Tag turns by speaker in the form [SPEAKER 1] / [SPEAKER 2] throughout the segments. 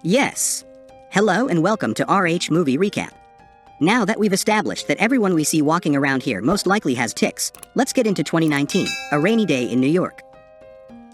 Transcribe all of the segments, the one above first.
[SPEAKER 1] Yes. Hello and welcome to RH Movie Recap. Now that we've established that everyone we see walking around here most likely has tics, let's get into 2019, A Rainy Day in New York.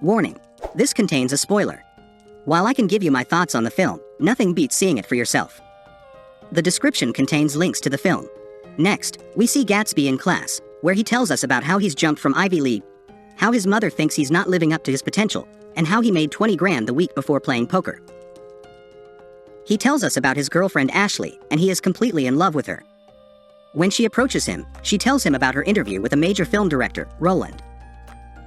[SPEAKER 1] Warning: this contains a spoiler. While I can give you my thoughts on the film, nothing beats seeing it for yourself. The description contains links to the film. Next, we see Gatsby in class, where he tells us about how he's jumped from Ivy League, how his mother thinks he's not living up to his potential, and how he made 20 grand the week before playing poker. He tells us about his girlfriend Ashley, and he is completely in love with her. When she approaches him, she tells him about her interview with a major film director, Roland.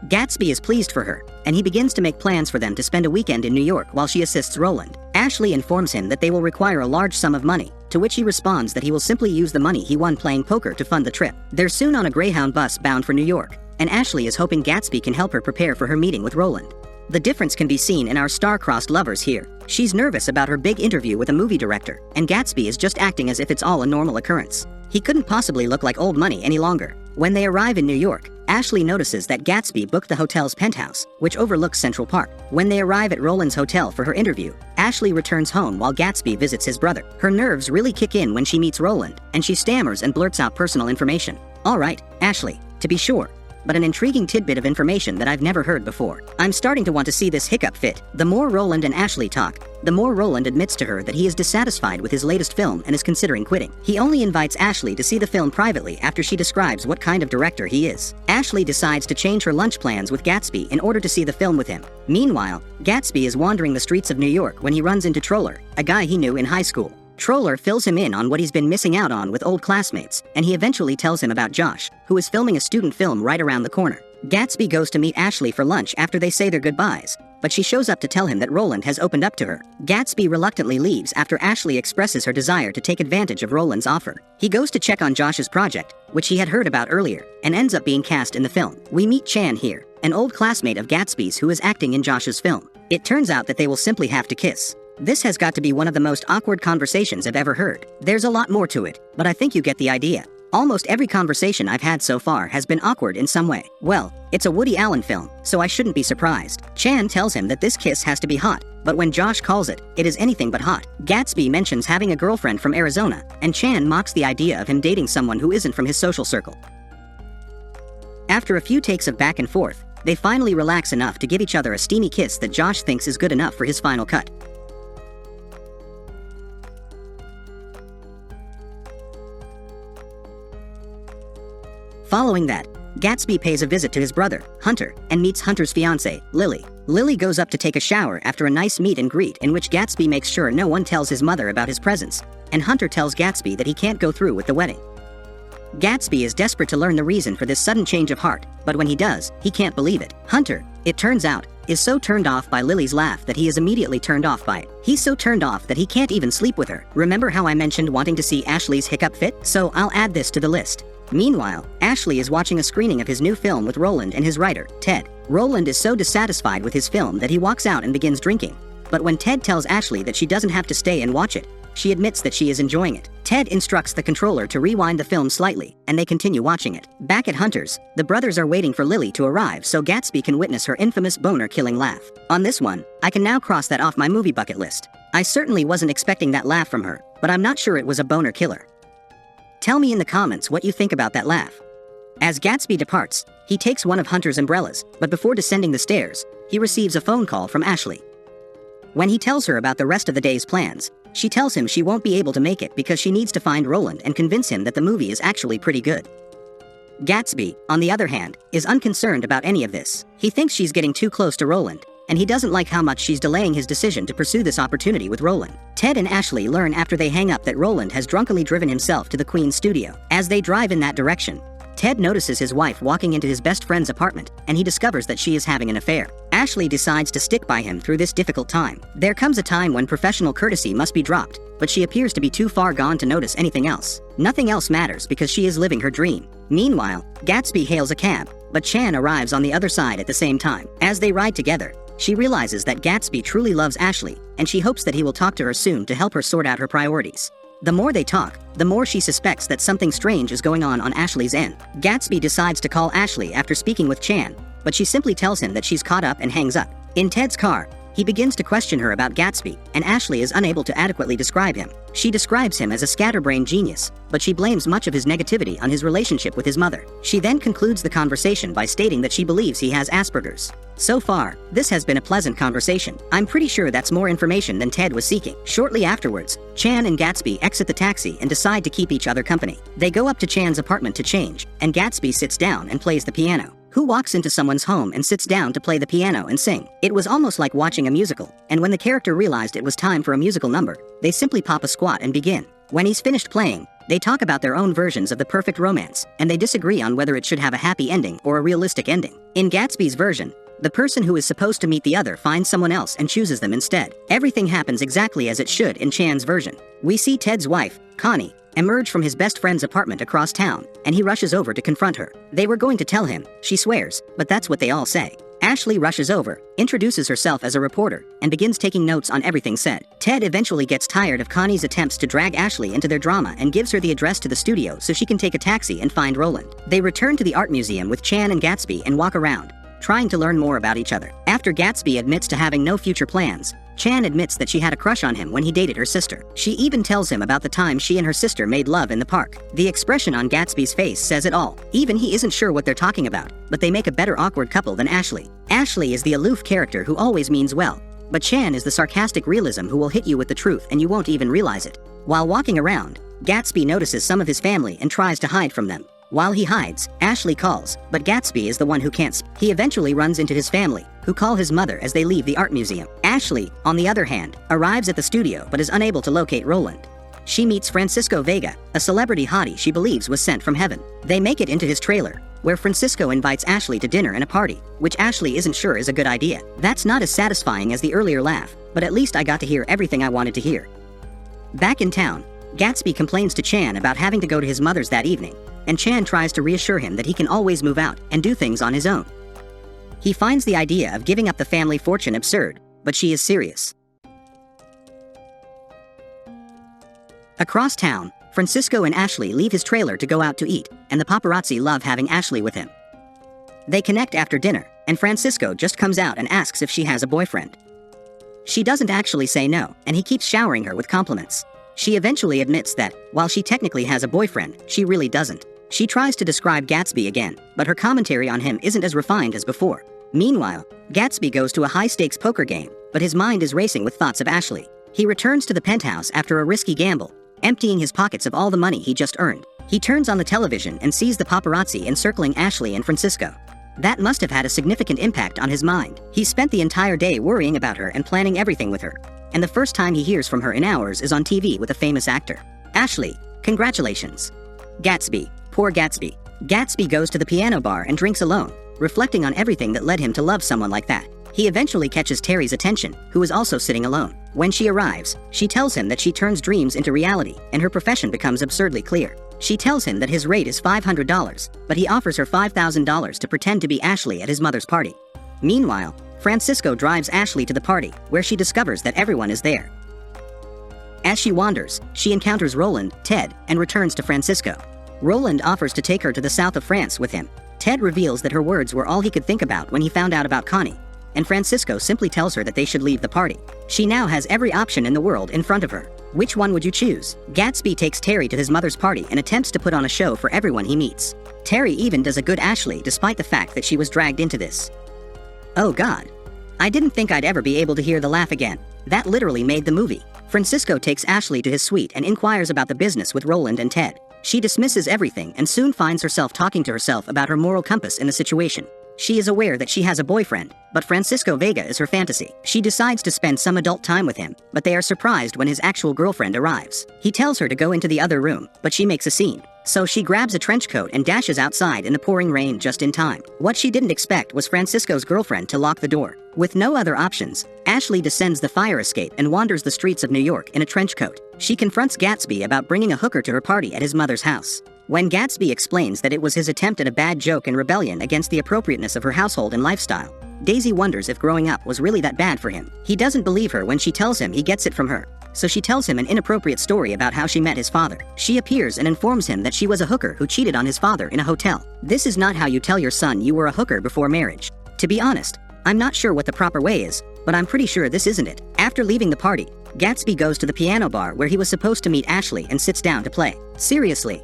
[SPEAKER 1] Gatsby is pleased for her, and he begins to make plans for them to spend a weekend in New York while she assists Roland. Ashley informs him that they will require a large sum of money, to which he responds that he will simply use the money he won playing poker to fund the trip. They're soon on a Greyhound bus bound for New York, and Ashley is hoping Gatsby can help her prepare for her meeting with Roland. The difference can be seen in our star-crossed lovers here. She's nervous about her big interview with a movie director, and Gatsby is just acting as if it's all a normal occurrence. He couldn't possibly look like old money any longer. When they arrive in New York, Ashley notices that Gatsby booked the hotel's penthouse, which overlooks Central Park. When they arrive at Roland's hotel for her interview, Ashley returns home while Gatsby visits his brother. Her nerves really kick in when she meets Roland, and she stammers and blurts out personal information. "All right, Ashley, to be sure, but an intriguing tidbit of information that I've never heard before. I'm starting to want to see this hiccup fit." The more Roland and Ashley talk, the more Roland admits to her that he is dissatisfied with his latest film and is considering quitting. He only invites Ashley to see the film privately after she describes what kind of director he is. Ashley decides to change her lunch plans with Gatsby in order to see the film with him. Meanwhile, Gatsby is wandering the streets of New York when he runs into Troller, a guy he knew in high school. Troller fills him in on what he's been missing out on with old classmates, and he eventually tells him about Josh, who is filming a student film right around the corner. Gatsby goes to meet Ashley for lunch after they say their goodbyes, but she shows up to tell him that Roland has opened up to her. Gatsby reluctantly leaves after Ashley expresses her desire to take advantage of Roland's offer. He goes to check on Josh's project, which he had heard about earlier, and ends up being cast in the film. We meet Chan here, an old classmate of Gatsby's who is acting in Josh's film. It turns out that they will simply have to kiss. This has got to be one of the most awkward conversations I've ever heard. There's a lot more to it, but I think you get the idea. Almost every conversation I've had so far has been awkward in some way. Well, it's a Woody Allen film, so I shouldn't be surprised. Chan tells him that this kiss has to be hot, but when Josh calls it, it is anything but hot. Gatsby mentions having a girlfriend from Arizona, and Chan mocks the idea of him dating someone who isn't from his social circle. After a few takes of back and forth, they finally relax enough to give each other a steamy kiss that Josh thinks is good enough for his final cut. Following that, Gatsby pays a visit to his brother, Hunter, and meets Hunter's fiancée, Lily. Lily goes up to take a shower after a nice meet and greet in which Gatsby makes sure no one tells his mother about his presence, and Hunter tells Gatsby that he can't go through with the wedding. Gatsby is desperate to learn the reason for this sudden change of heart, but when he does, he can't believe it. Hunter, it turns out, is so turned off by Lily's laugh that he is immediately turned off by it. He's so turned off that he can't even sleep with her. Remember how I mentioned wanting to see Ashley's hiccup fit? So I'll add this to the list. Meanwhile, Ashley is watching a screening of his new film with Roland and his writer, Ted. Roland is so dissatisfied with his film that he walks out and begins drinking. But when Ted tells Ashley that she doesn't have to stay and watch it, she admits that she is enjoying it. Ted instructs the controller to rewind the film slightly, and they continue watching it. Back at Hunter's, the brothers are waiting for Lily to arrive so Gatsby can witness her infamous boner-killing laugh. On this one, I can now cross that off my movie bucket list. I certainly wasn't expecting that laugh from her, but I'm not sure it was a boner killer. Tell me in the comments what you think about that laugh. As Gatsby departs, he takes one of Hunter's umbrellas, but before descending the stairs, he receives a phone call from Ashley. When he tells her about the rest of the day's plans, she tells him she won't be able to make it because she needs to find Roland and convince him that the movie is actually pretty good. Gatsby, on the other hand, is unconcerned about any of this. He thinks she's getting too close to Roland, and he doesn't like how much she's delaying his decision to pursue this opportunity with Roland. Ted and Ashley learn after they hang up that Roland has drunkenly driven himself to the Queen's studio. As they drive in that direction, Ted notices his wife walking into his best friend's apartment, and he discovers that she is having an affair. Ashley decides to stick by him through this difficult time. There comes a time when professional courtesy must be dropped, but she appears to be too far gone to notice anything else. Nothing else matters because she is living her dream. Meanwhile, Gatsby hails a cab, but Chan arrives on the other side at the same time. As they ride together, she realizes that Gatsby truly loves Ashley, and she hopes that he will talk to her soon to help her sort out her priorities. The more they talk, the more she suspects that something strange is going on Ashley's end. Gatsby decides to call Ashley after speaking with Chan, but she simply tells him that she's caught up and hangs up. In Ted's car, He begins to question her about Gatsby, and Ashley is unable to adequately describe him. She describes him as a scatterbrained genius, but she blames much of his negativity on his relationship with his mother. She then concludes the conversation by stating that she believes he has Asperger's. So far, this has been a pleasant conversation. I'm pretty sure that's more information than Ted was seeking. Shortly afterwards, Chan and Gatsby exit the taxi and decide to keep each other company. They go up to Chan's apartment to change, and Gatsby sits down and plays the piano. Who walks into someone's home and sits down to play the piano and sing? It was almost like watching a musical, and when the character realized it was time for a musical number, they simply pop a squat and begin. When he's finished playing, they talk about their own versions of the perfect romance, and they disagree on whether it should have a happy ending or a realistic ending. In Gatsby's version, the person who is supposed to meet the other finds someone else and chooses them instead. Everything happens exactly as it should in Chan's version. We see Ted's wife, Connie, emerge from his best friend's apartment across town, and he rushes over to confront her. They were going to tell him, she swears, but that's what they all say. Ashley rushes over, introduces herself as a reporter, and begins taking notes on everything said. Ted eventually gets tired of Connie's attempts to drag Ashley into their drama and gives her the address to the studio so she can take a taxi and find Roland. They return to the art museum with Chan and Gatsby and walk around, trying to learn more about each other. After Gatsby admits to having no future plans, Chan admits that she had a crush on him when he dated her sister. She even tells him about the time she and her sister made love in the park. The expression on Gatsby's face says it all. Even he isn't sure what they're talking about, but they make a better awkward couple than Ashley. Ashley is the aloof character who always means well, but Chan is the sarcastic realism who will hit you with the truth and you won't even realize it. While walking around, Gatsby notices some of his family and tries to hide from them. While he hides, Ashley calls, but Gatsby is the one who can't. He eventually runs into his family, who call his mother as they leave the art museum. Ashley, on the other hand, arrives at the studio but is unable to locate Roland. She meets Francisco Vega, a celebrity hottie she believes was sent from heaven. They make it into his trailer, where Francisco invites Ashley to dinner and a party, which Ashley isn't sure is a good idea. That's not as satisfying as the earlier laugh, but at least I got to hear everything I wanted to hear. Back in town, Gatsby complains to Chan about having to go to his mother's that evening, and Chan tries to reassure him that he can always move out and do things on his own. He finds the idea of giving up the family fortune absurd, but she is serious. Across town, Francisco and Ashley leave his trailer to go out to eat, and the paparazzi love having Ashley with him. They connect after dinner, and Francisco just comes out and asks if she has a boyfriend. She doesn't actually say no, and he keeps showering her with compliments. She eventually admits that, while she technically has a boyfriend, she really doesn't. She tries to describe Gatsby again, but her commentary on him isn't as refined as before. Meanwhile, Gatsby goes to a high-stakes poker game, but his mind is racing with thoughts of Ashley. He returns to the penthouse after a risky gamble, emptying his pockets of all the money he just earned. He turns on the television and sees the paparazzi encircling Ashley and Francisco. That must have had a significant impact on his mind. He spent the entire day worrying about her and planning everything with her, and the first time he hears from her in hours is on TV with a famous actor. Ashley, congratulations. Gatsby, poor Gatsby. Gatsby goes to the piano bar and drinks alone, reflecting on everything that led him to love someone like that. He eventually catches Terry's attention, who is also sitting alone. When she arrives, she tells him that she turns dreams into reality, and her profession becomes absurdly clear. She tells him that his rate is $500, but he offers her $5,000 to pretend to be Ashley at his mother's party. Meanwhile, Francisco drives Ashley to the party, where she discovers that everyone is there. As she wanders, she encounters Roland, Ted, and returns to Francisco. Roland offers to take her to the south of France with him. Ted reveals that her words were all he could think about when he found out about Connie, and Francisco simply tells her that they should leave the party. She now has every option in the world in front of her. Which one would you choose? Gatsby takes Terry to his mother's party and attempts to put on a show for everyone he meets. Terry even does a good Ashley despite the fact that she was dragged into this. Oh God. I didn't think I'd ever be able to hear the laugh again. That literally made the movie. Francisco takes Ashley to his suite and inquires about the business with Roland and Ted. She dismisses everything and soon finds herself talking to herself about her moral compass in the situation. She is aware that she has a boyfriend, but Francisco Vega is her fantasy. She decides to spend some adult time with him, but they are surprised when his actual girlfriend arrives. He tells her to go into the other room, but she makes a scene. So she grabs a trench coat and dashes outside in the pouring rain just in time. What she didn't expect was Francisco's girlfriend to lock the door. With no other options, Ashley descends the fire escape and wanders the streets of New York in a trench coat. She confronts Gatsby about bringing a hooker to her party at his mother's house. When Gatsby explains that it was his attempt at a bad joke and rebellion against the appropriateness of her household and lifestyle, Daisy wonders if growing up was really that bad for him. He doesn't believe her when she tells him he gets it from her, so she tells him an inappropriate story about how she met his father. She appears and informs him that she was a hooker who cheated on his father in a hotel. This is not how you tell your son you were a hooker before marriage. To be honest, I'm not sure what the proper way is, but I'm pretty sure this isn't it. After leaving the party, Gatsby goes to the piano bar where he was supposed to meet Ashley and sits down to play. Seriously.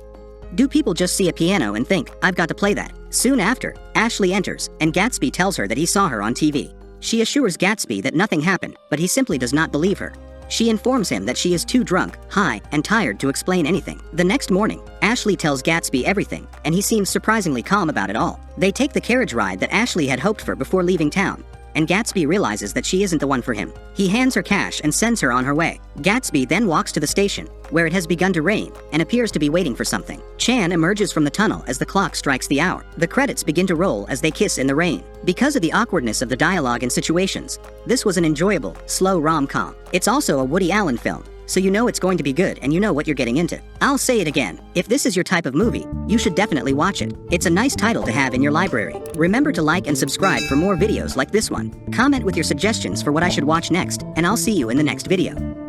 [SPEAKER 1] Do people just see a piano and think, I've got to play that? Soon after, Ashley enters, and Gatsby tells her that he saw her on TV. She assures Gatsby that nothing happened, but he simply does not believe her. She informs him that she is too drunk, high, and tired to explain anything. The next morning, Ashley tells Gatsby everything, and he seems surprisingly calm about it all. They take the carriage ride that Ashley had hoped for before leaving town, and Gatsby realizes that she isn't the one for him. He hands her cash and sends her on her way. Gatsby then walks to the station, where it has begun to rain, and appears to be waiting for something. Chan emerges from the tunnel as the clock strikes the hour. The credits begin to roll as they kiss in the rain. Because of the awkwardness of the dialogue and situations, this was an enjoyable, slow rom-com. It's also a Woody Allen film, so you know it's going to be good and you know what you're getting into. I'll say it again, if this is your type of movie, you should definitely watch it. It's a nice title to have in your library. Remember to like and subscribe for more videos like this one. Comment with your suggestions for what I should watch next, and I'll see you in the next video.